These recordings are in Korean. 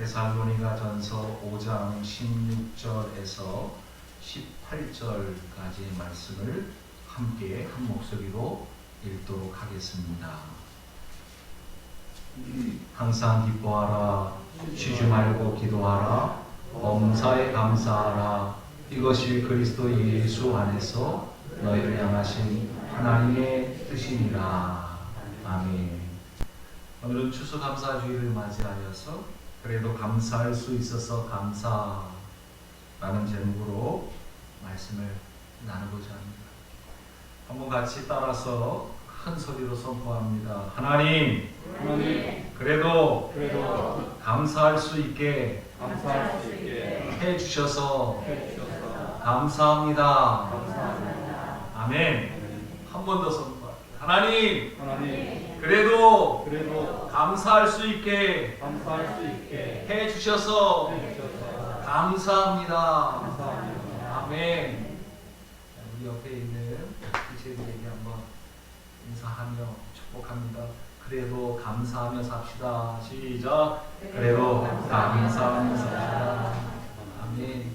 데살로니가전서 5장 16절에서 18절까지의 말씀을 함께 한 목소리로 읽도록 하겠습니다. 항상 기뻐하라, 쉬지 말고 기도하라, 범사에 감사하라. 이것이 그리스도 예수 안에서 너희를 향하신 하나님의 뜻이니라. 아멘. 오늘은 추수감사주의를 맞이하여서 그래도 감사할 수 있어서 감사라는 제목으로 말씀을 나누고자 합니다. 한번 같이 따라서 큰 소리로 선포합니다. 하나님, 그래도 감사할 수 있게 해주셔서 감사합니다. 아멘. 한 번 더 선포할게요. 하나님, 그래도 감사할 수 있게 해주셔서 감사합니다. 아멘. 우리 옆에 있는 지체들에게 한번 인사하며 축복합니다. 그래도 감사하며 삽시다. 시작. 그래도 감사하며 삽시다. 아멘.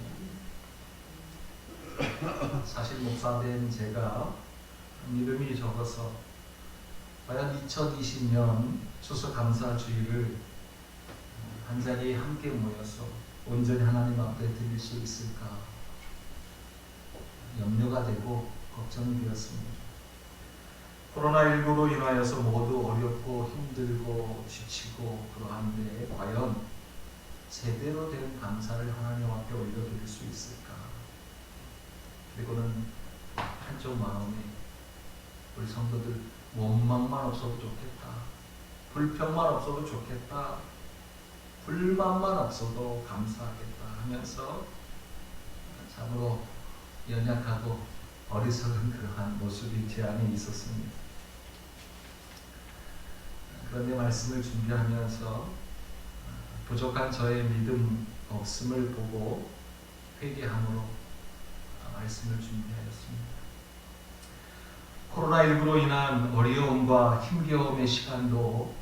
사실 목사된 제가 믿음이 적어서 과연 2020년 추수감사주의를 한 자리에 함께 모여서 온전히 하나님 앞에 드릴 수 있을까 염려가 되고 걱정이 되었습니다. 코로나19로 인하여서 모두 어렵고 힘들고 지치고 그러한데 과연 제대로 된 감사를 하나님 앞에 올려드릴 수 있을까? 그리고는 한쪽 마음에 우리 성도들 원망만 없어도 좋겠다, 불평만 없어도 좋겠다, 불만만 없어도 감사하겠다 하면서 참으로 연약하고 어리석은 그러한 모습이 제 안에 있었습니다. 그런데 말씀을 준비하면서 부족한 저의 믿음 없음을 보고 회개함으로 말씀을 준비하였습니다. 코로나19로 인한 어려움과 힘겨움의 시간도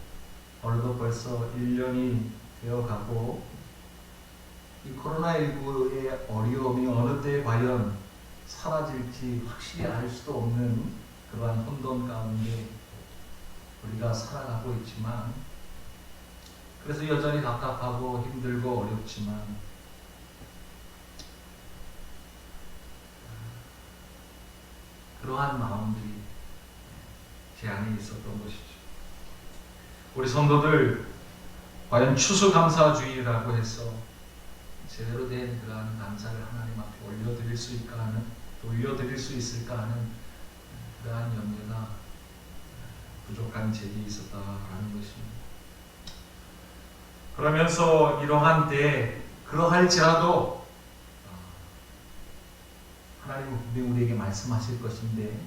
어느덧 벌써 1년이 되어가고 이 코로나19의 어려움이 어느 때 과연 사라질지 확실히 알 수도 없는 그러한 혼돈 가운데 우리가 살아가고 있지만, 그래서 여전히 답답하고 힘들고 어렵지만 그러한 마음들이 제 안에 있었던 것이죠. 우리 성도들 과연 추수감사주의라고 해서 제대로 된 그러한 감사를 하나님 앞에 올려드릴 수 있을까 하는 그러한 염려가 부족한 제게 있었다라는 것입니다. 그러면서 이러한 때 그러할지라도 하나님은 분명히 우리에게 말씀하실 것인데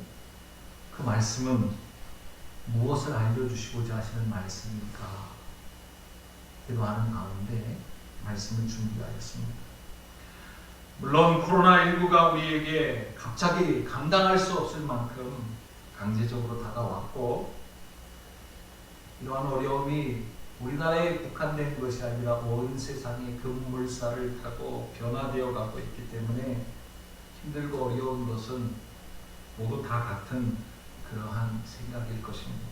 그 말씀은 무엇을 알려주시고자 하시는 말씀입니까? 기도하는 가운데 말씀을 준비하였습니다. 물론 코로나19가 우리에게 갑자기 감당할 수 없을 만큼 강제적으로 다가왔고, 이러한 어려움이 우리나라에 국한된 것이 아니라 온 세상의 급물살을 타고 변화되어 가고 있기 때문에 힘들고 어려운 것은 모두 다 같은 그러한 생각일 것입니다.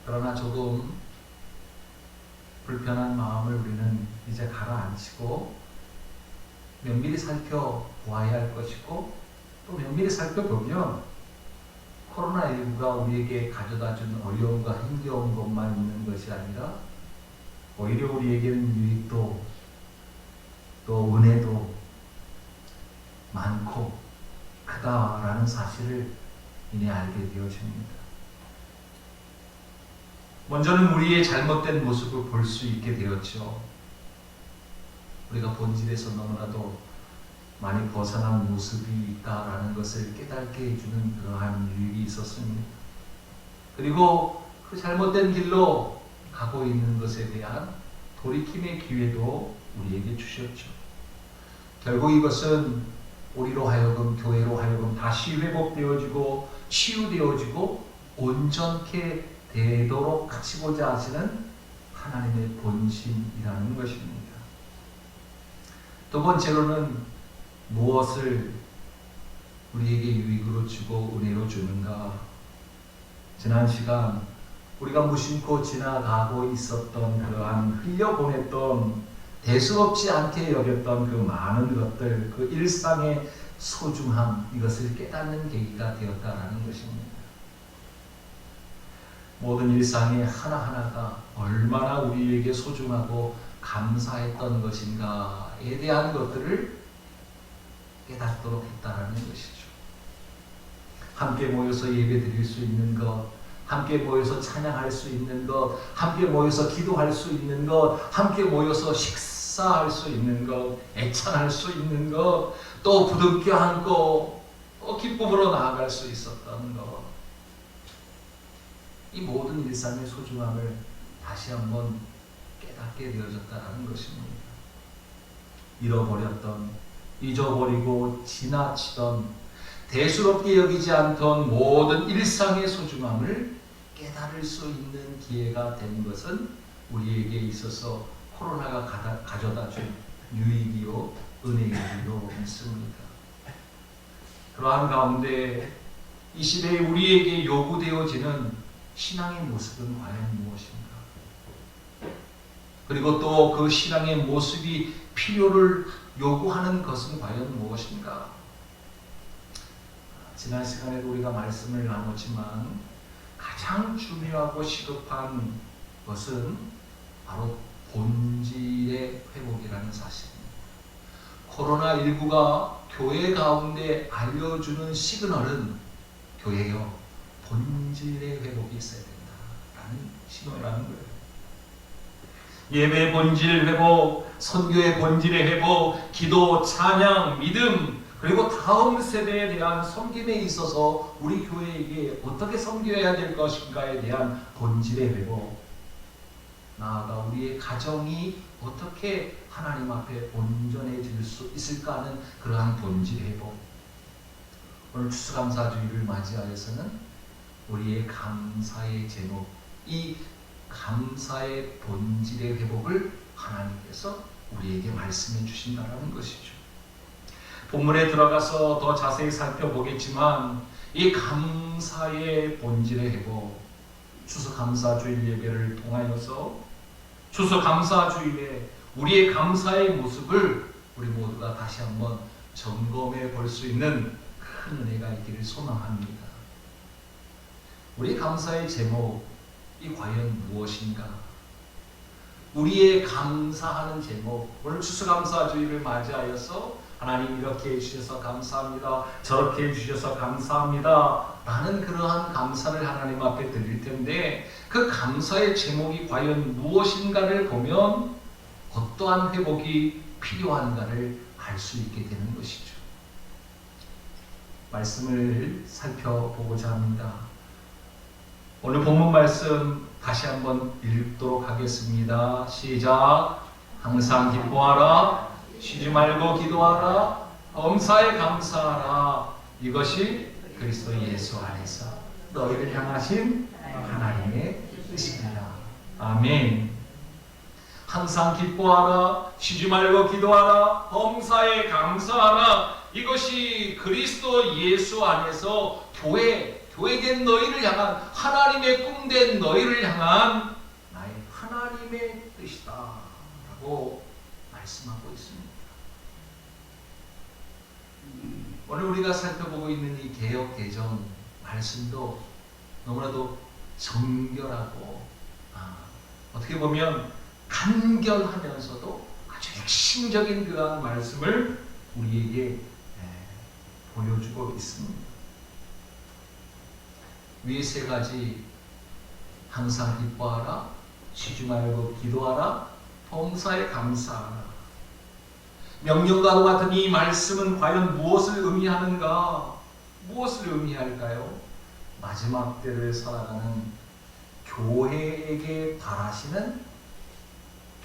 그러나 조금 불편한 마음을 우리는 이제 가라앉히고 면밀히 살펴보아야 할 것이고, 또 면밀히 살펴보면 코로나19가 우리에게 가져다준 어려움과 힘겨운 것만 있는 것이 아니라 오히려 우리에게는 유익도 또 은혜도 많고 크다라는 사실을 이내 알게 되어집니다. 먼저는 우리의 잘못된 모습을 볼 수 있게 되었죠. 우리가 본질에서 너무나도 많이 벗어난 모습이 있다라는 것을 깨닫게 해주는 그러한 유익이 있었습니다. 그리고 그 잘못된 길로 가고 있는 것에 대한 돌이킴의 기회도 우리에게 주셨죠. 결국 이것은 우리로 하여금, 교회로 하여금 다시 회복되어지고 치유되어지고 온전케 되도록 하시고자 하시는 하나님의 본심이라는 것입니다. 두 번째로는 무엇을 우리에게 유익으로 주고 은혜로 주는가? 지난 시간 우리가 무심코 지나가고 있었던 그러한 흘려보냈던 대수롭지 않게 여겼던 그 많은 것들, 그 일상의 소중함, 이것을 깨닫는 계기가 되었다는 것입니다. 모든 일상의 하나하나가 얼마나 우리에게 소중하고 감사했던 것인가에 대한 것들을 깨닫도록 했다는 것이죠. 함께 모여서 예배드릴 수 있는 것, 함께 모여서 찬양할 수 있는 것, 함께 모여서 기도할 수 있는 것, 함께 모여서 식사할 수 있는 것, 애찬할 수 있는 것, 또 부둥켜 안고 또 기쁨으로 나아갈 수 있었던 것, 이 모든 일상의 소중함을 다시 한번 깨닫게 되어졌다는 것입니다. 잃어버렸던, 잊어버리고 지나치던, 대수롭게 여기지 않던 모든 일상의 소중함을 깨달을 수 있는 기회가 된 것은 우리에게 있어서 코로나가 가져다 준 유익이요 은혜이기로 믿습니다. 그러한 가운데 이 시대에 우리에게 요구되어지는 신앙의 모습은 과연 무엇인가? 그리고 또 그 신앙의 모습이 필요를 요구하는 것은 과연 무엇인가? 지난 시간에도 우리가 말씀을 나눴지만 가장 중요하고 시급한 것은 바로 본질의 회복이라는 사실입니다. 코로나19가 교회 가운데 알려주는 시그널은 교회여 본질의 회복이 있어야 된다라는 신호라는 거예요. 예배의 본질 회복, 선교의 본질의 회복, 기도, 찬양, 믿음, 그리고 다음 세대에 대한 섬김에 있어서 우리 교회에게 어떻게 섬겨야 될 것인가에 대한 본질의 회복, 나아가 우리의 가정이 어떻게 하나님 앞에 온전해질 수 있을까 하는 그러한 본질 회복. 오늘 추수감사주일을 맞이하여서는 우리의 감사의 제목, 이 감사의 본질의 회복을 하나님께서 우리에게 말씀해 주신다는 것이죠. 본문에 들어가서 더 자세히 살펴보겠지만 이 감사의 본질의 회복, 추수감사주일 예배를 통하여서 추수감사주일에 우리의 감사의 모습을 우리 모두가 다시 한번 점검해 볼 수 있는 큰 은혜가 있기를 소망합니다. 우리 감사의 제목이 과연 무엇인가? 우리의 감사하는 제목, 오늘 추수감사주일을 맞이하여서 하나님 이렇게 해주셔서 감사합니다, 저렇게 해주셔서 감사합니다 라는 그러한 감사를 하나님 앞에 드릴 텐데, 그 감사의 제목이 과연 무엇인가를 보면 어떠한 회복이 필요한가를 알 수 있게 되는 것이죠. 말씀을 살펴보고자 합니다. 오늘 본문 말씀 다시 한번 읽도록 하겠습니다. 시작. 항상 기뻐하라, 쉬지 말고 기도하라, 범사에 감사하라, 이것이 그리스도 예수 안에서 너희를 향하신 하나님의 뜻입니다. 아멘. 항상 기뻐하라, 쉬지 말고 기도하라, 범사에 감사하라, 이것이 그리스도 예수 안에서 교회된 너희를 향한, 하나님의 꿈된 너희를 향한 나의 하나님의 뜻이다 라고 말씀하고 있습니다. 오늘 우리가 살펴보고 있는 이 개역개정 말씀도 너무나도 정결하고 어떻게 보면 간결하면서도 아주 핵심적인 그러한 말씀을 우리에게 보여주고 있습니다. 위에 세 가지, 항상 기뻐하라, 쉬지 말고 기도하라, 범사에 감사하라. 명령과도 같은 이 말씀은 과연 무엇을 의미하는가? 무엇을 의미할까요? 마지막 때를 살아가는 교회에게 바라시는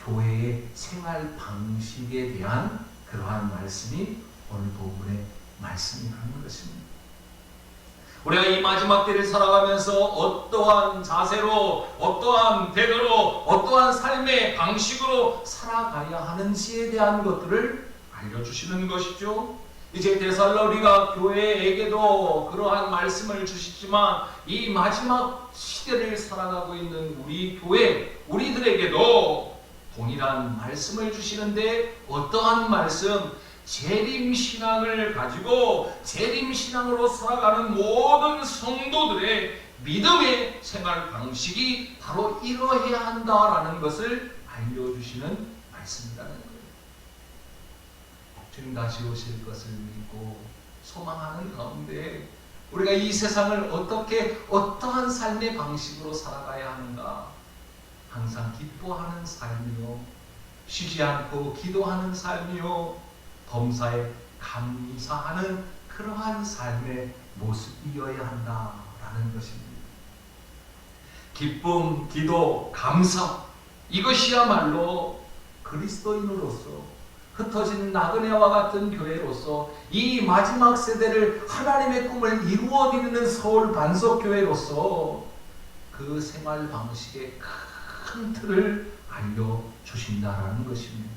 교회의 생활 방식에 대한 그러한 말씀이 오늘 본문의 말씀이라는 것입니다. 우리가 이 마지막 때를 살아가면서 어떠한 자세로, 어떠한 태도로, 어떠한 삶의 방식으로 살아가야 하는지에 대한 것들을 알려주시는 것이죠. 이제 데살로니가 교회에게도 그러한 말씀을 주시지만 이 마지막 시대를 살아가고 있는 우리 교회, 우리들에게도 동일한 말씀을 주시는데 어떠한 말씀? 재림신앙을 가지고 재림신앙으로 살아가는 모든 성도들의 믿음의 생활 방식이 바로 이러해야 한다라는 것을 알려주시는 말씀이라는 거예요. 주님 다시 오실 것을 믿고 소망하는 가운데 우리가 이 세상을 어떠한 삶의 방식으로 살아가야 하는가? 항상 기뻐하는 삶이요, 쉬지 않고 기도하는 삶이요, 범사에 감사하는 그러한 삶의 모습이어야 한다라는 것입니다. 기쁨, 기도, 감사, 이것이야말로 그리스도인으로서 흩어진 나그네와 같은 교회로서 이 마지막 세대를 하나님의 꿈을 이루어드리는 서울 반석교회로서 그 생활 방식의 큰 틀을 알려주신다라는 것입니다.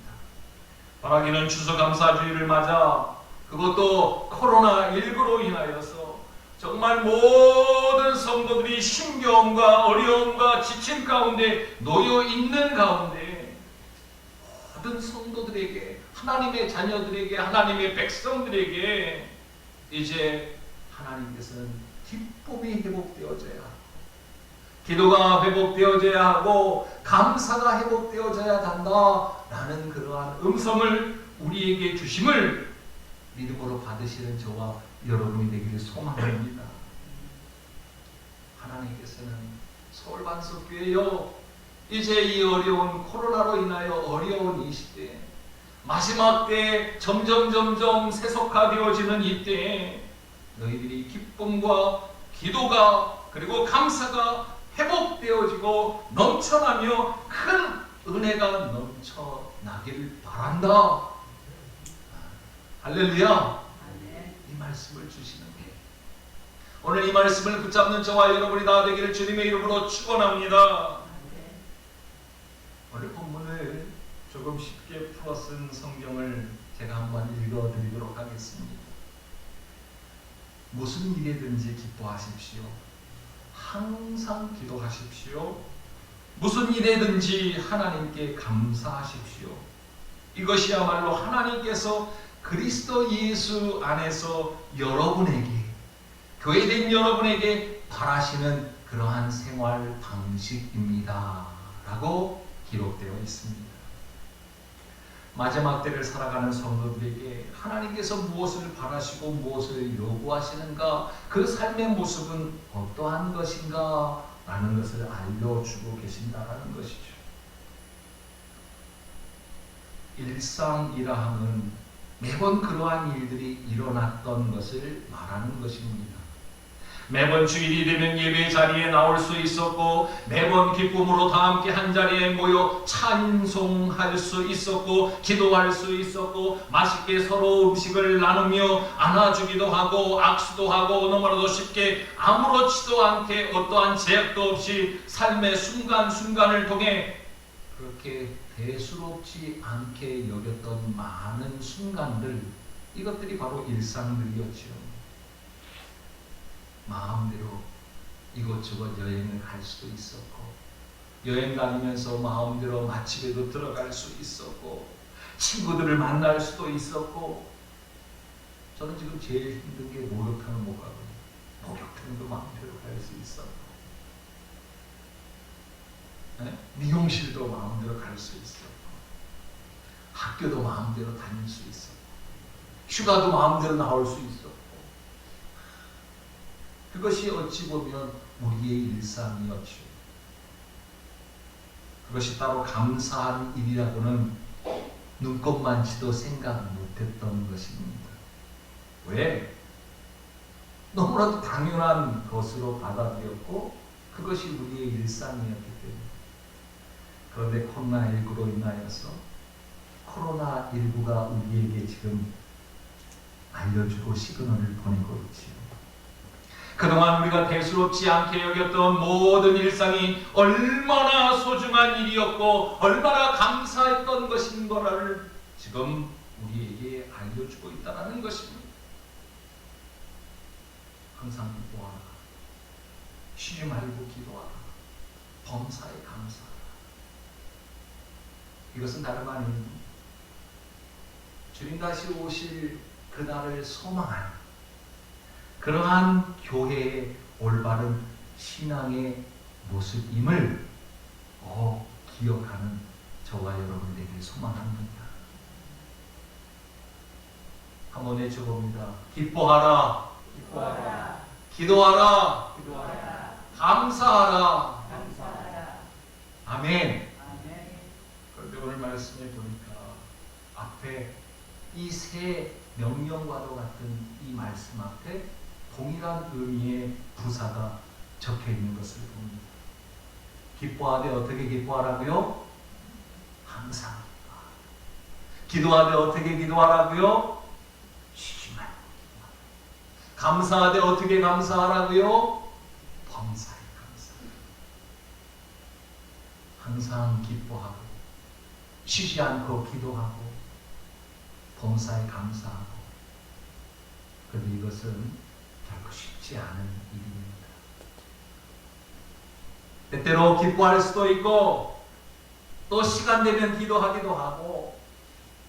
바라기는 추수감사주의를 맞아 그것도 코로나19로 인하여서 정말 모든 성도들이 힘겨움과 어려움과 지침 가운데 놓여 있는 가운데 모든 성도들에게, 하나님의 자녀들에게, 하나님의 백성들에게 이제 하나님께서는 기쁨이 회복되어져야 하고, 기도가 회복되어져야 하고, 감사가 회복되어져야 한다라는 그러한 음성을 우리에게 주심을 믿음으로 받으시는 저와 여러분이 되기를 소망합니다. 하나님께서는 서울반석교회요, 이제 이 어려운 코로나로 인하여 어려운 이 시대, 마지막 때에 점점 세속화되어지는 이때에 너희들이 기쁨과 기도가 그리고 감사가 회복되어지고 넘쳐나며 큰 은혜가 넘쳐나길 바란다. 할렐루야. 이 말씀을 주시는 게 오늘 이 말씀을 붙잡는 저와 여러분이 다 되기를 주님의 이름으로 축원합니다. 오늘 본문을 조금 쉽게 풀어 쓴 성경을 제가 한번 읽어드리도록 하겠습니다. 무슨 일이든지 기뻐하십시오. 항상 기도하십시오. 무슨 일이든지 하나님께 감사하십시오. 이것이야말로 하나님께서 그리스도 예수 안에서 여러분에게, 교회된 여러분에게 바라시는 그러한 생활 방식입니다 라고 기록되어 있습니다. 마지막 때를 살아가는 성도들에게 하나님께서 무엇을 바라시고 무엇을 요구하시는가, 그 삶의 모습은 어떠한 것인가 라는 것을 알려주고 계신다는 것이죠. 일상이라 함은 매번 그러한 일들이 일어났던 것을 말하는 것입니다. 매번 주일이 되면 예배 자리에 나올 수 있었고, 매번 기쁨으로 다 함께 한 자리에 모여 찬송할 수 있었고, 기도할 수 있었고, 맛있게 서로 음식을 나누며 안아주기도 하고 악수도 하고 너무나도 쉽게 아무렇지도 않게 어떠한 제약도 없이 삶의 순간순간을 통해 그렇게 대수롭지 않게 여겼던 많은 순간들, 이것들이 바로 일상들이었죠. 마음대로 이곳저곳 여행을 갈 수도 있었고, 여행 다니면서 마음대로 맛집에도 들어갈 수 있었고, 친구들을 만날 수도 있었고, 저는 지금 제일 힘든 게 목욕탕을 못 가거든요. 목욕탕도 마음대로 갈 수 있었고, 네? 미용실도 마음대로 갈 수 있었고, 학교도 마음대로 다닐 수 있었고, 휴가도 마음대로 나올 수 있었고, 그것이 어찌 보면 우리의 일상이었죠. 그것이 따로 감사한 일이라고는 눈꼽만치도 생각 못했던 것입니다. 왜? 너무나도 당연한 것으로 받아들였고 그것이 우리의 일상이었기 때문에. 그런데 코로나19로 인하여서 코로나19가 우리에게 지금 알려주고 시그널을 보내고 있지요. 그동안 우리가 대수롭지 않게 여겼던 모든 일상이 얼마나 소중한 일이었고 얼마나 감사했던 것인 거를 지금 우리에게 알려주고 있다는 것입니다. 항상 기도하라. 쉬지 말고 기도하라. 범사에 감사하라. 이것은 다름 아닌 주님 다시 오실 그날을 소망하는 그러한 교회의 올바른 신앙의 모습임을 기억하는 저와 여러분 되길 소망합니다. 한번 외쳐봅니다. 기뻐하라. 기뻐하라. 기도하라. 기도하라. 감사하라. 감사하라. 아멘. 아멘. 그런데 오늘 말씀에 보니까 앞에 이 세 명령과도 같은 이 말씀 앞에 동일한 의미의 부사가 적혀 있는 것을 봅니다. 기뻐하되 어떻게 기뻐하라고요? 항상. 기도하되 어떻게 기도하라고요? 쉬지 말고. 감사하되 어떻게 감사하라고요? 범사에 감사. 항상 기뻐하고 쉬지 않고 기도하고 범사에 감사하고. 그런데 이것은 결코 쉽지 않은 일입니다. 때때로 기뻐할 수도 있고 또 시간 되면 기도하기도 하고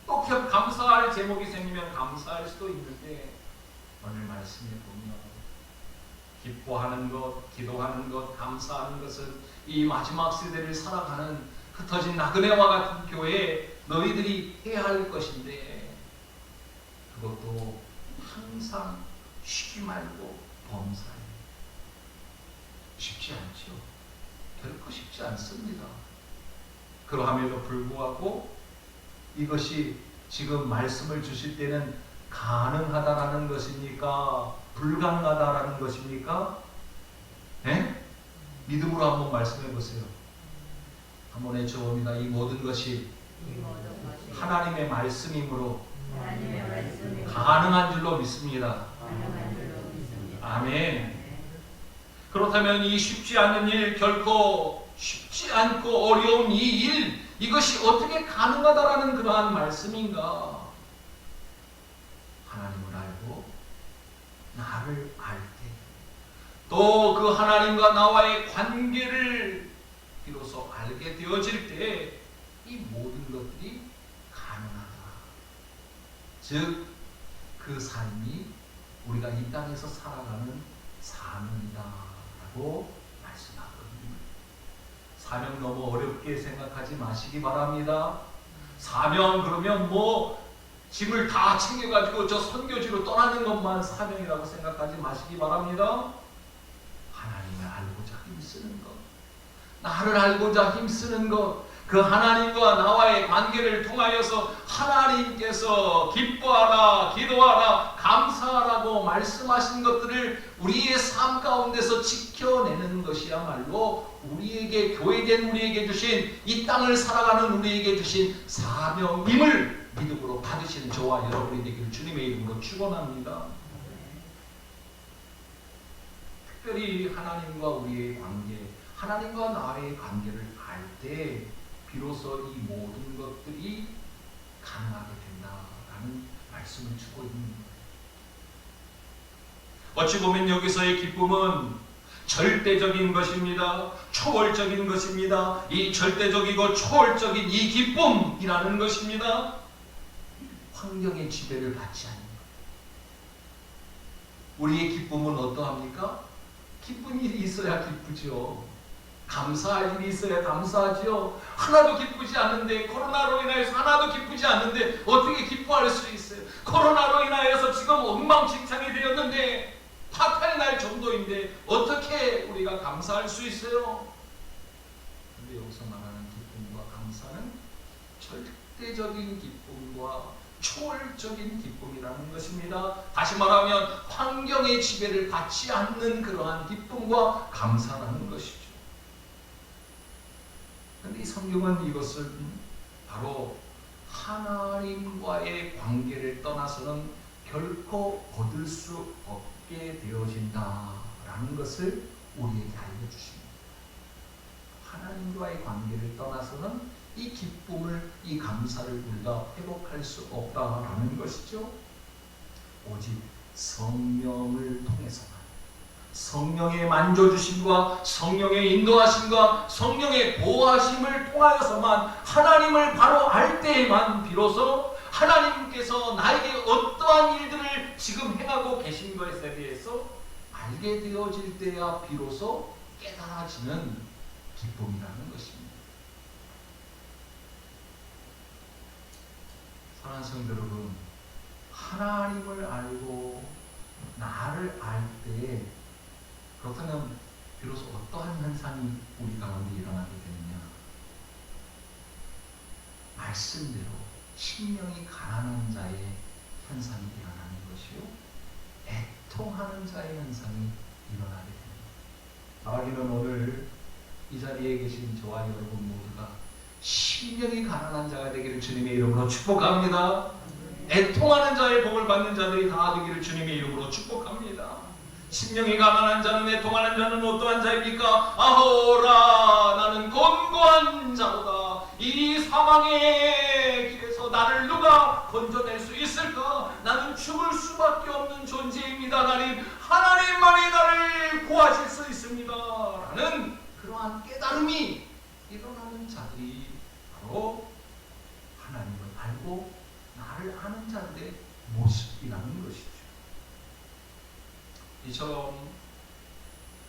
또 감사할 제목이 생기면 감사할 수도 있는데 오늘 말씀에 보면 기뻐하는 것, 기도하는 것, 감사하는 것은 이 마지막 세대를 살아가는 흩어진 나그네와 같은 교회에 너희들이 해야 할 것인데 그것도 항상 쉬지 말고 범사에. 쉽지 않죠. 결코 쉽지 않습니다. 그러함에도 불구하고 이것이 지금 말씀을 주실 때는 가능하다라는 것입니까? 불가능하다라는 것입니까? 네? 믿음으로 한번 말씀해 보세요. 한번 외쳐봅니다. 이 모든 것이 하나님의 말씀이므로 가능한 줄로 믿습니다. 아멘. 그렇다면 이 쉽지 않은 일, 결코 쉽지 않고 어려운 이 일, 이것이 어떻게 가능하다라는 그러한 말씀인가? 하나님을 알고 나를 알 때, 또 그 하나님과 나와의 관계를 비로소 알게 되어질 때 이 모든 것들이 가능하다. 즉, 그 삶이 우리가 이 땅에서 살아가는 사명이다라고 말씀하거든요. 사명 너무 어렵게 생각하지 마시기 바랍니다. 사명 그러면 짐을 다 챙겨가지고 저 선교지로 떠나는 것만 사명이라고 생각하지 마시기 바랍니다. 하나님을 알고자 힘쓰는 것, 나를 알고자 힘쓰는 것, 그 하나님과 나와의 관계를 통하여서 하나님께서 기뻐하라, 기도하라, 감사하라고 말씀하신 것들을 우리의 삶 가운데서 지켜내는 것이야말로 우리에게, 교회된 우리에게 주신, 이 땅을 살아가는 우리에게 주신 사명임을 믿음으로 받으시는 저와 여러분이 되기를 주님의 이름으로 축원합니다. 특별히 하나님과 우리의 관계, 하나님과 나의 관계를 알 때 비로소 이 모든 것들이 가능하게 된다라는 말씀을 주고 있는 거예요. 어찌 보면 여기서의 기쁨은 절대적인 것입니다. 초월적인 것입니다. 이 절대적이고 초월적인 이 기쁨이라는 것입니다. 환경의 지배를 받지 않는 것. 우리의 기쁨은 어떠합니까? 기쁜 일이 있어야 기쁘죠. 감사할 일이 있어야 감사하죠. 하나도 기쁘지 않는데, 코로나로 인하여서 하나도 기쁘지 않는데 어떻게 기뻐할 수 있어요? 코로나로 인하여서 지금 엉망진창이 되었는데 파탄이 날 정도인데 어떻게 우리가 감사할 수 있어요? 근데 여기서 말하는 기쁨과 감사는 절대적인 기쁨과 초월적인 기쁨이라는 것입니다. 다시 말하면 환경의 지배를 받지 않는 그러한 기쁨과 감사라는 것이죠. 그런데 이 성경은 이것을 바로 하나님과의 관계를 떠나서는 결코 얻을 수 없게 되어진다라고 라는 것을 우리에게 알려주십니다. 하나님과의 관계를 떠나서는 이 기쁨을, 이 감사를 우리가 회복할 수 없다라는 것이죠. 오직 성령을 통해서만, 성령의 만져주심과 성령의 인도하심과 성령의 보호하심을 통하여서만, 하나님을 바로 알 때에만 비로소 하나님께서 나에게 어떠한 일들을 지금 행하고 계신 것에 대해서 알게 되어질 때야 비로소 깨달아지는 기쁨이라는 것입니다. 사랑하는 성도 여러분, 하나님을 알고 나를 알 때에, 그렇다면 비로소 어떠한 현상이 우리 가운데 일어나게 되느냐? 말씀대로 심령이 가난한 자의 현상이 일어나는 것이요, 애통하는 자의 현상이 일어나게 됩니다. 바라기는 오늘 이 자리에 계신 저와 여러분 모두가 심령이 가난한 자가 되기를 주님의 이름으로 축복합니다. 애통하는 자의 복을 받는 자들이 다 되기를 주님의 이름으로 축복합니다. 심령이 가난한 자는, 애통하는 자는 어떠한 자입니까? 아호라, 나는 곤고한 자로다. 이 사망의 길에서 나를 누가 건져낼 수 있을까? 나는 죽을 수밖에 없는 존재입니다. 하나님만이 나를 구하실 수 있습니다. 라는 그러한 깨달음이 일어나는 자들이 바로 하나님을 알고 나를 아는 자들의 모습이라는 것이죠. 이처럼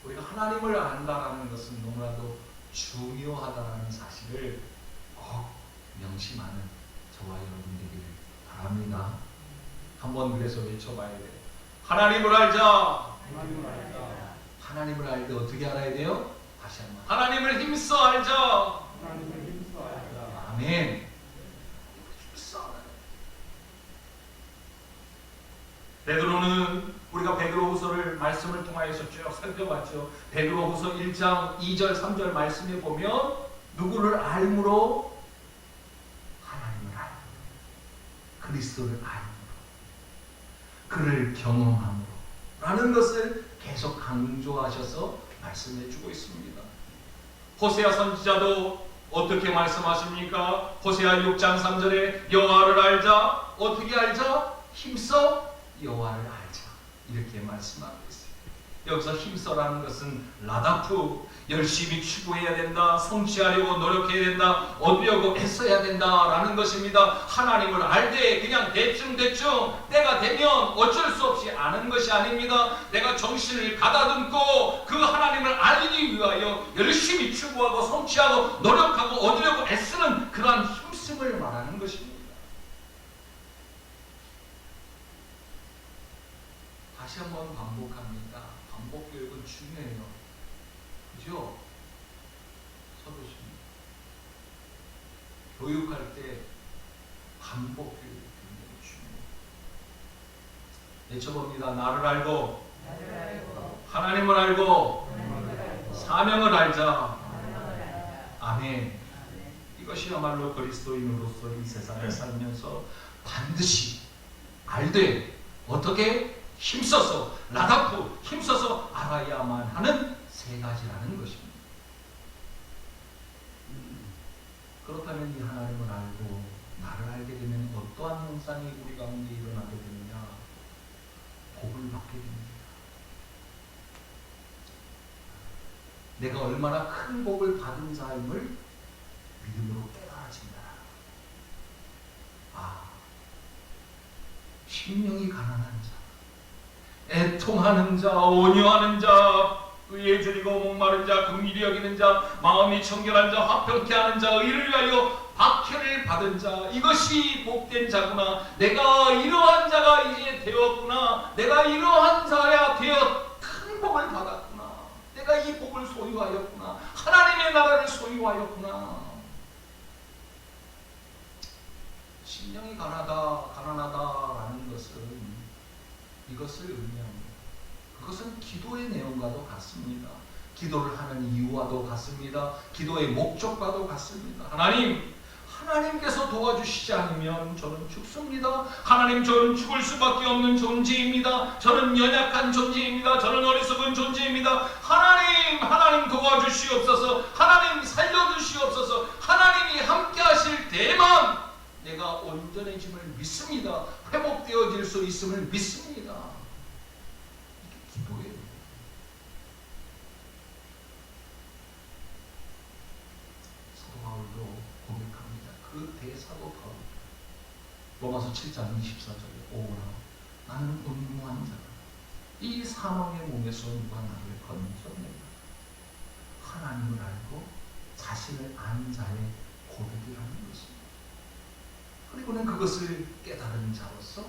우리가 하나님을 안다라는 것은 너무나도 중요하다는 사실을 꼭 명심하는 저와 여러분 되기를 바랍니다. 한번 그래서 외쳐봐야 돼요. 하나님을 알자. 하나님을 알 때 어떻게 알아야 돼요? 다시 한번. 하나님을 힘써 알자. 아멘. 베드로는, 우리가 베드로후서를 말씀을 통하여서 쭉 살펴봤죠. 베드로후서 1장 2절 3절 말씀에 보면 누구를 알므로? 하나님을 알므로, 그리스도를 알므로, 그를 경험함으로 라는 것을 계속 강조하셔서 말씀해 주고 있습니다. 호세아 선지자도 어떻게 말씀하십니까? 호세아 6장 3절에 여호와를 알자. 어떻게 알자? 힘써 여호와를 알자. 이렇게 말씀하고 있어요. 여기서 힘써라는 것은 라다프, 열심히 추구해야 된다, 성취하려고 노력해야 된다, 얻으려고 애써야 된다라는 것입니다. 하나님을 알되 그냥 대충 때가 되면 어쩔 수 없이 아는 것이 아닙니다. 내가 정신을 가다듬고 그 하나님을 알기 위하여 열심히 추구하고 성취하고 노력하고 얻으려고 애쓰는 그러한 힘씀을 말하는 것입니다. 다시 한번 반복합니다. 반복 교육은 중요해요. 그죠? 서두십니다. 교육할 때 반복 교육이 굉장히 중요해요. 외쳐봅니다. 나를 알고, 하나님을 알고, 사명을 알자. 아멘. 이것이야말로 그리스도인으로서 이 세상에 살면서 반드시 알되, 어떻게? 힘써서, 라다프, 힘써서 알아야만 하는 세 가지라는 것입니다. 그렇다면 이 하나님을 알고 나를 알게 되면 어떠한 현상이 우리 가운데 일어나게 되느냐? 복을 받게 됩니다. 내가 얼마나 큰 복을 받은 자임을 믿음으로 깨달아진다. 아, 심령이 가난한 자, 애통하는 자, 온유하는 자, 의에 줄이고 목마른 자, 긍휼히 여기는 자, 마음이 청결한 자, 화평케 하는 자, 의를 위하여 박해를 받은 자, 이것이 복된 자구나. 내가 이러한 자가 이제 되었구나. 내가 이러한 자야 되어 큰 복을 받았구나. 내가 이 복을 소유하였구나. 하나님의 나라를 소유하였구나. 심령이 가난하다라는 것은 이것을 의미합니다. 그것은 기도의 내용과도 같습니다. 기도를 하는 이유와도 같습니다. 기도의 목적과도 같습니다. 하나님께서 도와주시지 않으면 저는 죽습니다. 하나님, 저는 죽을 수밖에 없는 존재입니다. 저는 연약한 존재입니다. 저는 어리석은 존재입니다. 하나님 도와주시옵소서. 하나님 살려주시옵소서. 하나님이 함께 하실 때만 내가 온전해짐을 믿습니다. 회복되어질 수 있음을 믿습니다. 이게 기도예요. 사도 바울도 고백합니다. 그 대사도 바울, 로마서 7장 24절에 오라 나는 온무한 자라. 이 사망의 몸에서 누가 나를 건져내라. 하나님을 알고 자신을 아는 자의 고백이라는 것입니다. 그리고는 그것을 깨달은 자로서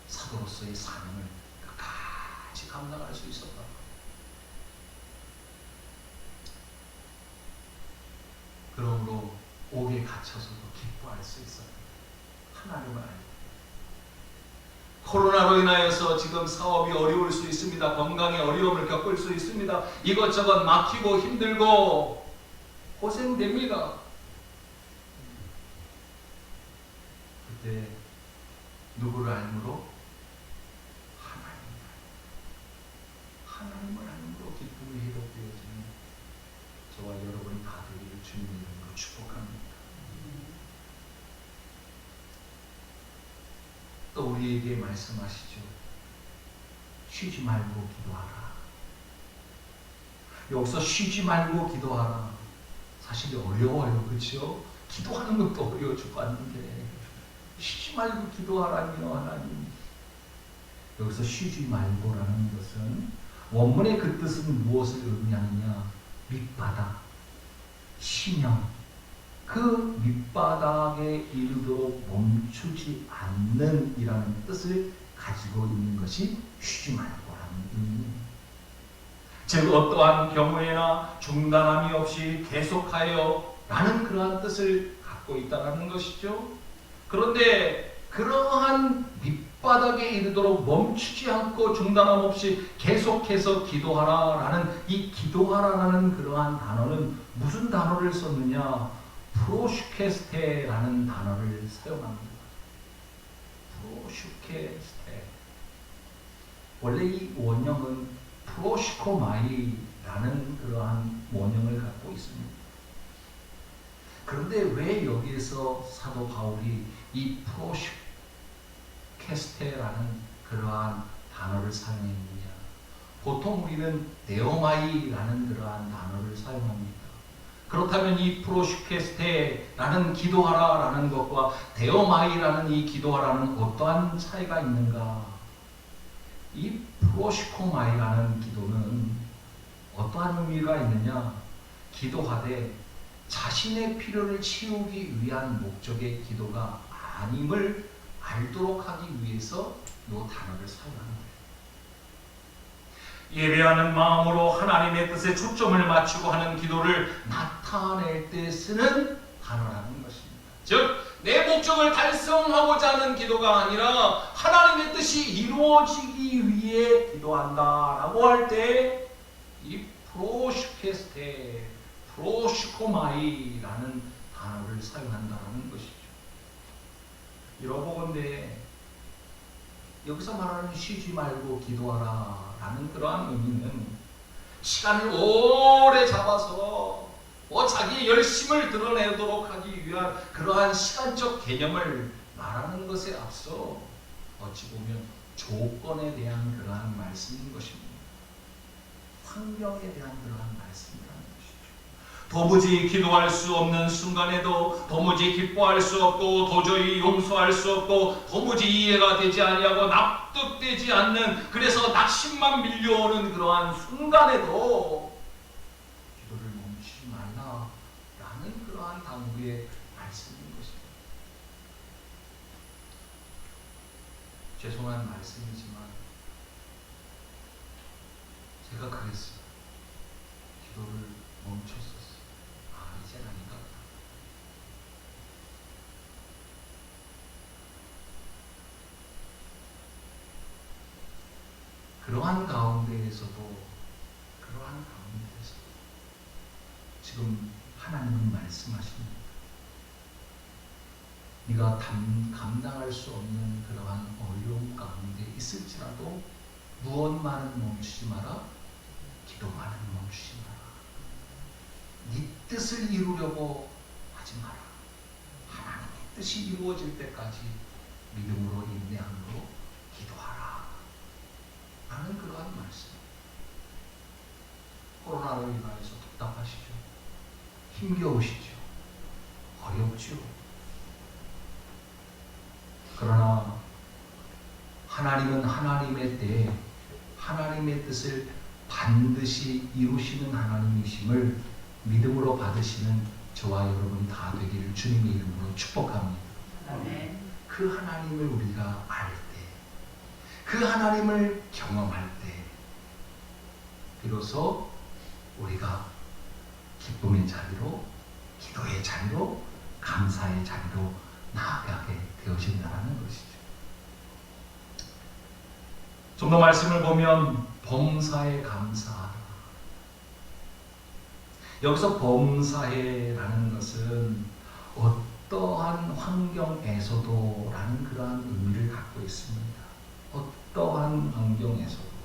사도로서의 사명을 끝까지 감당할 수 있었다. 그러므로 옥에 갇혀서도 기뻐할 수 있었다. 하나님을 알고. 코로나로 인하여서 지금 사업이 어려울 수 있습니다. 건강에 어려움을 겪을 수 있습니다. 이것저것 막히고 힘들고 고생됩니다. 그때 누구를 알므로? 하나님을 알므로 기쁨이 회복되어지는 저와 여러분이 다 되기를 주님의 이름으로 축복합니다. 또 우리에게 말씀하시죠. 쉬지 말고 기도하라. 여기서 쉬지 말고 기도하라. 사실 어려워요. 그렇죠? 기도하는 것도 어려워 죽었는데 쉬지 말고 기도하라니요. 하나님. 여기서 쉬지 말고라는 것은 원문의 그 뜻은 무엇을 의미하느냐? 밑바닥, 심령, 그 밑바닥에 이르도록 멈추지 않는 이라는 뜻을 가지고 있는 것이 쉬지 말고라는 의미입니다. 즉 어떠한 경우에나 중단함이 없이 계속하여 라는 그러한 뜻을 갖고 있다는 것이죠. 그런데 그러한 밑바닥에 이르도록 멈추지 않고 중단함 없이 계속해서 기도하라 라는 이 기도하라라는 그러한 단어는 무슨 단어를 썼느냐? 프로슈케스테라는 단어를 사용합니다. 프로슈케스테. 원래 이 원형은 프로시코마이라는 그러한 원형을 갖고 있습니다. 그런데 왜 여기에서 사도 바울이 이 프로슈케스테라는 그러한 단어를 사용했느냐? 보통 우리는 네오마이라는 그러한 단어를 사용합니다. 그렇다면 이 프로슈케스테라는 기도하라라는 것과 데오마이라는 이 기도하라는 어떠한 차이가 있는가? 이 프로시코마이라는 기도는 어떠한 의미가 있느냐? 기도하되 자신의 필요를 채우기 위한 목적의 기도가 아님을 알도록 하기 위해서 이 단어를 사용합니다. 예배하는 마음으로 하나님의 뜻에 초점을 맞추고 하는 기도를 나타낼 때 쓰는 단어라는 것입니다. 즉, 내 목적을 달성하고자 하는 기도가 아니라 하나님의 뜻이 이루어지기 위해 기도한다라고 할 때 이 프로슈케스테, 프로슈코마이라는 단어를 사용한다는 것이죠. 이러보건대 여기서 말하는 쉬지 말고 기도하라 라는 그러한 의미는 시간을 오래 잡아서 자기의 열심을 드러내도록 하기 위한 그러한 시간적 개념을 말하는 것에 앞서 어찌 보면 조건에 대한 그러한 말씀인 것입니다. 환경에 대한 그러한 말씀이라는 것이죠. 도무지 기도할 수 없는 순간에도 도무지 기뻐할 수 없고 도저히 용서할 수 없고 도무지 이해가 되지 아니하고 납득되지 않는, 그래서 낙심만 밀려오는 그러한 순간에도 기도를 멈추지 말라라는 그러한 당부의 말씀인 것입니다. 죄송한 말씀이지만 제가 그랬어요. 기도를 멈췄었어요. 이젠 아닌가 보다. 그러한 가운데에서도 지금 하나님은 말씀하십니다. 네가 감당할 수 없는 그러한 어려움 가운데 있을지라도 무언만은 멈추지 마라. 기도만은 멈추지 마라. 네 뜻을 이루려고 하지 마라. 하나님의 뜻이 이루어질 때까지 믿음으로 인내함으로 기도하라. 라는 그러한 말씀. 코로나로 인하여서 답답하시죠? 힘겨우시죠? 어렵죠? 그러나 하나님은 하나님의 때에 하나님의 뜻을 반드시 이루시는 하나님이심을 믿음으로 받으시는 저와 여러분 다 되기를 주님의 이름으로 축복합니다. 아멘. 그 하나님을 우리가 알 때, 그 하나님을 경험할 때 비로소 우리가 기쁨의 자리로, 기도의 자리로, 감사의 자리로 나아가게 되어진다는 것이죠. 좀 더 말씀을 보면 범사에 감사하라. 여기서 범사에라는 것은 어떠한 환경에서도 라는 그러한 의미를 갖고 있습니다. 어떠한 환경에서도.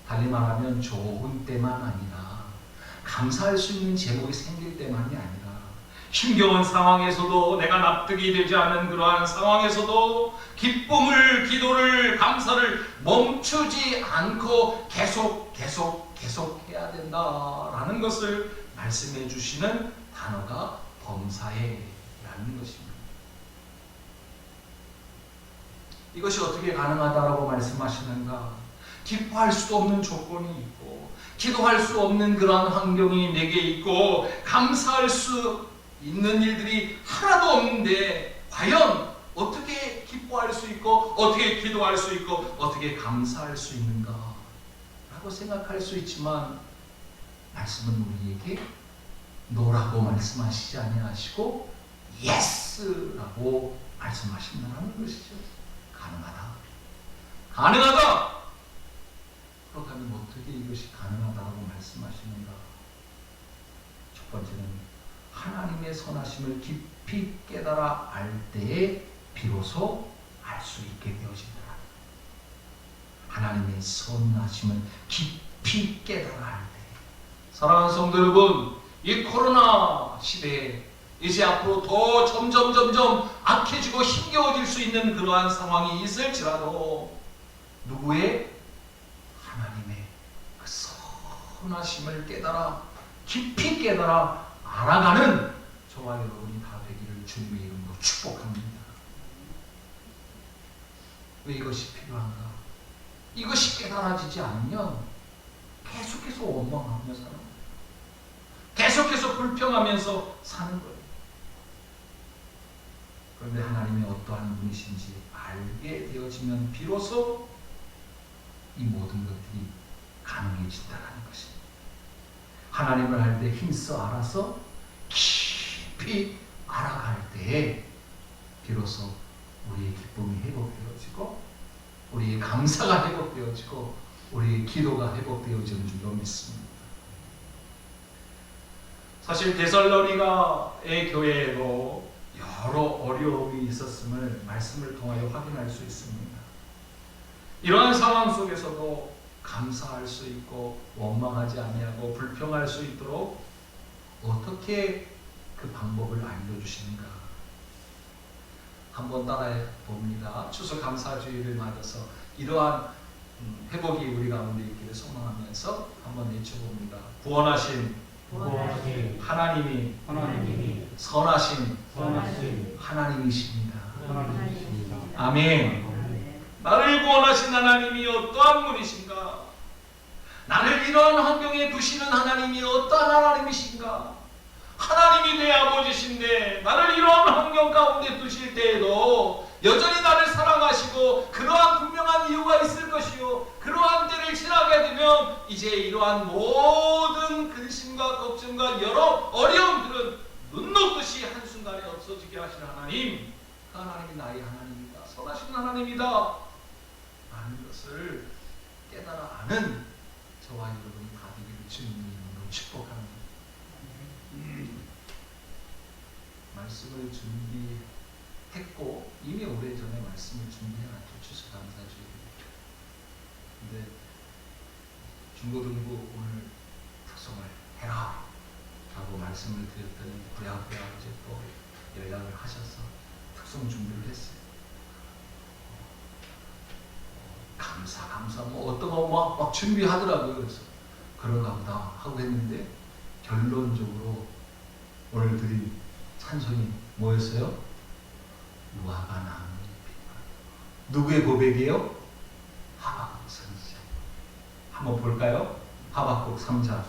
달리 말하면 좋은 때만 아니라 감사할 수 있는 제목이 생길 때만이 아니라 힘겨운 상황에서도 내가 납득이 되지 않은 그러한 상황에서도 기쁨을, 기도를, 감사를 멈추지 않고 계속 해야 된다라는 것을 말씀해 주시는 단어가 범사에라는 것입니다. 이것이 어떻게 가능하다라고 말씀하시는가? 기뻐할 수 없는 조건이 있고 기도할 수 없는 그러한 환경이 내게 있고 감사할 수 있는 일들이 하나도 없는데 과연 어떻게 기뻐할 수 있고 어떻게 기도할 수 있고 어떻게 감사할 수 있는가 라고 생각할 수 있지만 말씀은 우리에게 노라고 말씀하시지 아니하시고 예스라고 말씀하신다는 것이죠. 가능하다. 그렇다면 어떻게 이것이 가능하다고 말씀하시는가? 첫 번째는 하나님의 선하심을 깊이 깨달아 알 때에 비로소 알 수 있게 되어진다. 하나님의 선하심을 깊이 깨달아 알 때. 사랑하는 성도 여러분, 이 코로나 시대에 이제 앞으로 더 점점 악해지고 힘겨워질 수 있는 그러한 상황이 있을지라도 누구의? 하나님의 그 선하심을 깨달아 깊이 깨달아 알아가는 저와 여러분이 다 되기를 주님의 이름으로 축복합니다. 왜 이것이 필요한가? 이것이 깨달아지지 않으면 계속해서 원망하며 사는 거예요. 계속해서 불평하면서 사는 거예요. 그런데 하나님이 어떠한 분이신지 알게 되어지면 비로소 이 모든 것들이 가능해진다는 것입니다. 하나님을 알 때 힘써 알아서 깊이 알아갈 때에 비로소 우리의 기쁨이 회복되어지고 우리의 감사가 회복되어지고 우리의 기도가 회복되어지는 줄로 믿습니다. 사실 데살로니가의 교회에도 여러 어려움이 있었음을 말씀을 통하여 확인할 수 있습니다. 이러한 상황 속에서도 감사할 수 있고 원망하지 아니하고 불평할 수 있도록 어떻게 그 방법을 알려주시는가? 한번 따라해 봅니다. 추수감사주의를 맞아서 이러한 회복이 우리 가운데 있기를 소망하면서 한번 외쳐봅니다. 구원하신 하나님이 선하신 하나님이십니다. 아멘. 나를 구원하신 하나님이 어떠한 분이신가? 나를 이러한 환경에 두시는 하나님이 어떠한 하나님이신가? 하나님이 내 아버지신데 나를 이러한 환경 가운데 두실 때에도 여전히 나를 사랑하시고 그러한 분명한 이유가 있을 것이요 그러한 때를 지나게 되면 이제 이러한 모든 근심과 걱정과 여러 어려움들은 눈 녹듯이 한순간에 없어지게 하시는 하나님, 그 하나님이 나의 하나님이다, 선하신 하나님이다 라는 것을 깨달아 아는 저와 여러분이 다 되기를 주님의 이름으로 축복합니다. 말씀을 주셔서 감사드립니다. 근데 중고등부 오늘 특송을 해라 라고 말씀을 드렸더니 부랴부랴 이제 또 연락을 하셔서 특송 준비를 했어요. 감사 뭐 어떤 거 막 준비하더라고요. 그래서 그런가 보다 하고 했는데 결론적으로 오늘 드린 찬송이 뭐였어요? 무화과 나무 빛. 누구의 고백이에요? 하박국 선지자. 한번 볼까요? 하박국 3장.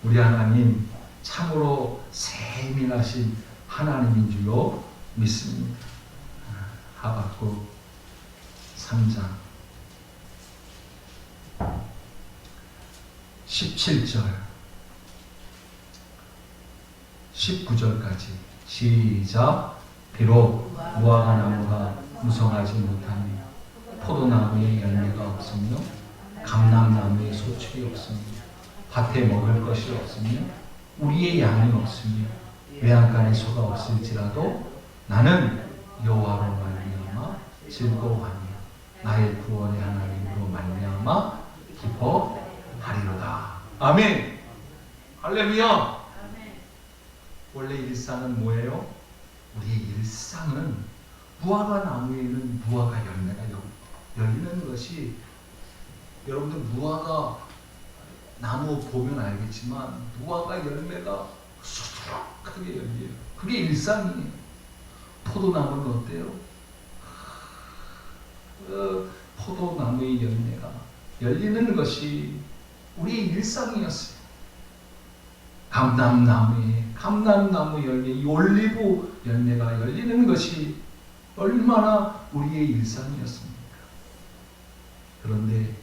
우리 하나님 참으로 세밀하신 하나님인 줄로 믿습니다. 하박국 3장 17절 19절까지 시작. 비록 무화과 나무가 무성하지 못하니 포도나무에 열매가 없으며 감람나무에 소출이 없으며 밭에 먹을 것이 없으며 우리의 양이 없으며 외양간에 소가 없을지라도 나는 여호와로 말미암아 즐거워하며 나의 구원의 하나님으로 말미암아 기뻐하리로다. 아멘. 할렐루야. 원래 일상은 뭐예요? 우리의 일상은 무화과 나무에는 무화과 열매가 열리는 것이, 여러분들 무화과 나무 보면 알겠지만 무화과 열매가 수두룩하게 열려요. 그게 일상이에요. 포도나무는 어때요? 포도나무의 열매가 열리는 것이 우리의 일상이었어요. 감람나무 열매, 이 올리브 열매가 열리는 것이 얼마나 우리의 일상이었습니까? 그런데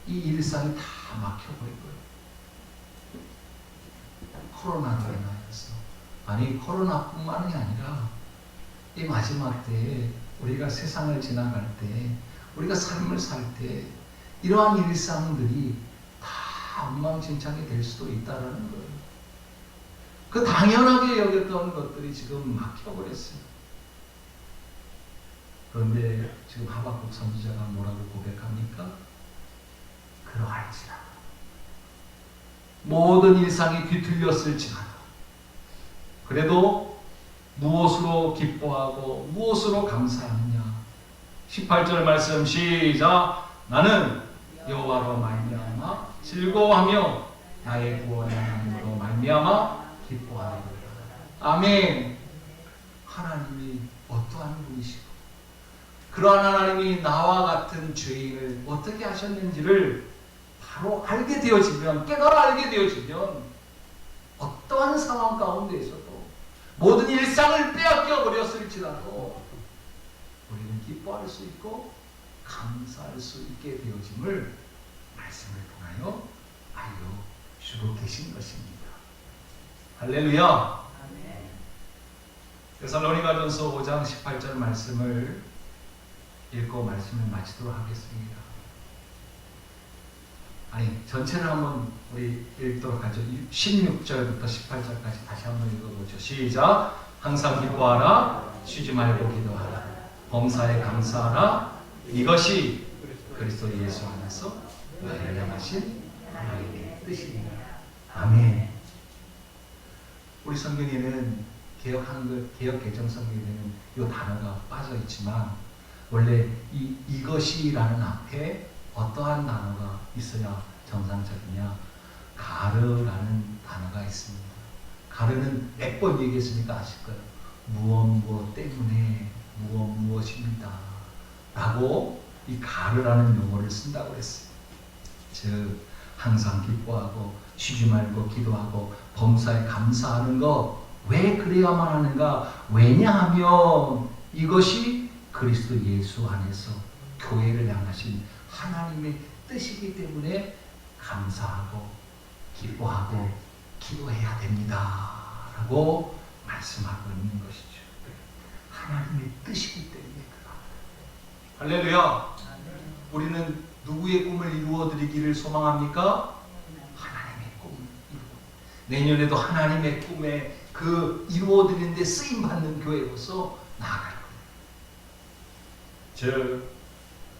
이 일상이 다 막혀버린 거예요. 코로나로 인하여서. 아니, 코로나뿐만이 아니라 이 마지막 때에 우리가 세상을 지나갈 때, 우리가 삶을 살 때 이러한 일상들이 다 엉망진창이 될 수도 있다는 거예요. 그 당연하게 여겼던 것들이 지금 막혀버렸어요. 그런데 지금 하박국 선지자가 뭐라고 고백합니까? 그러할지라도 모든 일상이 뒤틀렸을지라도 그래도 무엇으로 기뻐하고 무엇으로 감사하느냐. 18절 말씀 시작. 나는 여호와로 말미암아 즐거워하며 나의 구원의 하나님으로 말미암아 기뻐하리로다. 아멘. 하나님이 어떠한 분이시고 그러한 하나님이 나와 같은 죄인을 어떻게 하셨는지를 바로 알게 되어지면, 깨달아 알게 되어지면 어떠한 상황 가운데에서도 모든 일상을 빼앗겨 버렸을지라도 우리는 기뻐할 수 있고 감사할 수 있게 되어짐을 말씀을 통하여 알려주고 계신 것입니다. 할렐루야. 데살로니가전서 5장 18절 말씀을 읽고 말씀을 마치도록 하겠습니다. 아니, 전체를 한번 우리 읽도록 하죠. 16절부터 18절까지 다시 한번 읽어보죠. 시작. 항상 기뻐하라. 쉬지 말고 기도하라. 범사에 감사하라. 이것이 그리스도 예수 안에서 너희를 향하신 하나님의 뜻이니라. 아멘. 우리 성경에는 개혁 개정 성경에는 이 단어가 빠져 있지만 원래 이것이라는 앞에 어떠한 단어가 있어야 정상적이냐? 가르라는 단어가 있습니다. 가르는 몇 번 얘기했으니까 아실 거예요. 무엇 때문에 무엇입니다 라고 이 가르라는 용어를 쓴다고 했어요. 즉 항상 기뻐하고 쉬지 말고 기도하고 범사에 감사하는 거. 왜 그래야만 하는가? 왜냐하면 이것이 그리스도 예수 안에서 교회를 향하신 하나님의 뜻이기 때문에 감사하고 기뻐하고 기도해야 됩니다 라고 말씀하고 있는 것이죠. 하나님의 뜻이기 때문에 그렇다. 할렐루야. 우리는 누구의 꿈을 이루어드리기를 소망합니까? 하나님의 꿈을 내년에도 하나님의 꿈에 그 이루어드리는 데 쓰임받는 교회로서 나아갈 거예요. 즉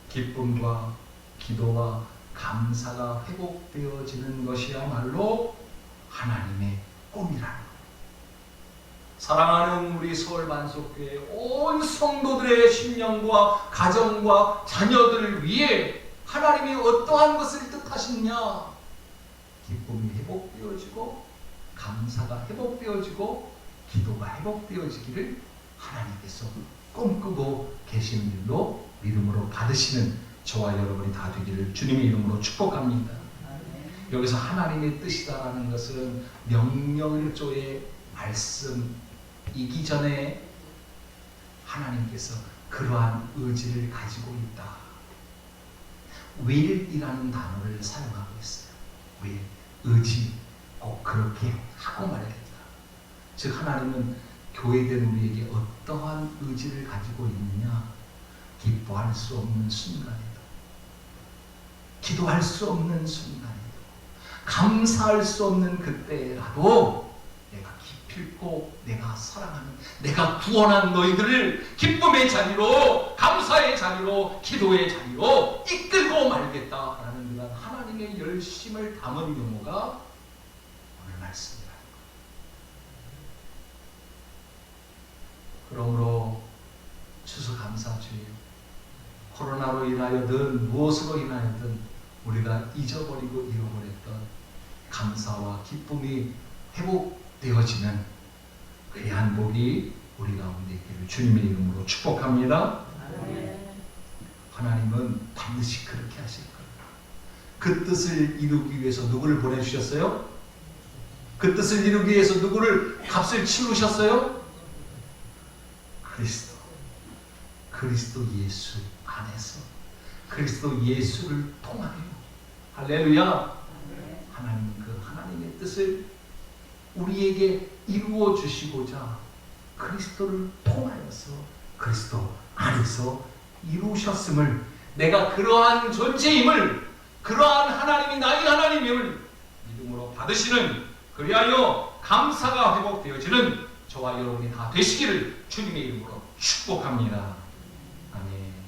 기쁨과 기도와 감사가 회복되어지는 것이야말로 하나님의 꿈이라는 거예요. 사랑하는 우리 서울반석교회 온 성도들의 심령과 가정과 자녀들을 위해 하나님이 어떠한 것을 뜻하시느냐? 기쁨이 회복되어지고 감사가 회복되어지고 기도가 회복되어지기를 하나님께서 꿈꾸고 계시는 일로 믿음으로 받으시는 저와 여러분이 다 되기를 주님의 이름으로 축복합니다. 여기서 하나님의 뜻이다라는 것은 명령조의 말씀이기 전에 하나님께서 그러한 의지를 가지고 있다. will이라는 단어를 사용하고 있어요. will, 의지, 꼭 그렇게 하고 말겠다. 즉 하나님은 교회된 우리에게 어떠한 의지를 가지고 있느냐? 기뻐할 수 없는 순간에도, 기도할 수 없는 순간에도, 감사할 수 없는 그때라도 내가 기필코 내가 사랑하는, 내가 구원한 너희들을 기쁨의 자리로, 감사의 자리로, 기도의 자리로 이끌고 말겠다라는 그런 하나님의 열심을 담은 용어가 오늘 말씀입니다. 그러므로 추수감사주의, 코로나로 인하여든 무엇으로 인하여든 우리가 잊어버리고 잃어버렸던 감사와 기쁨이 회복되어지는 귀한 복이 우리 가운데 있기를 주님의 이름으로 축복합니다. 하나님은 반드시 그렇게 하실 겁니다. 그 뜻을 이루기 위해서 누구를 보내주셨어요? 그 뜻을 이루기 위해서 누구를 값을 치르셨어요? 그리스도 예수 안에서 그리스도 예수를 통하여 할렐루야. 하나님은 그 하나님의 뜻을 우리에게 이루어 주시고자 그리스도를 통하여서 그리스도 안에서 이루셨음을, 내가 그러한 존재임을, 그러한 하나님이 나의 하나님임을 믿음으로 받으시는, 그리하여 감사가 회복되어지는 저와 여러분이 다 되시기를 주님의 이름으로 축복합니다. 아멘.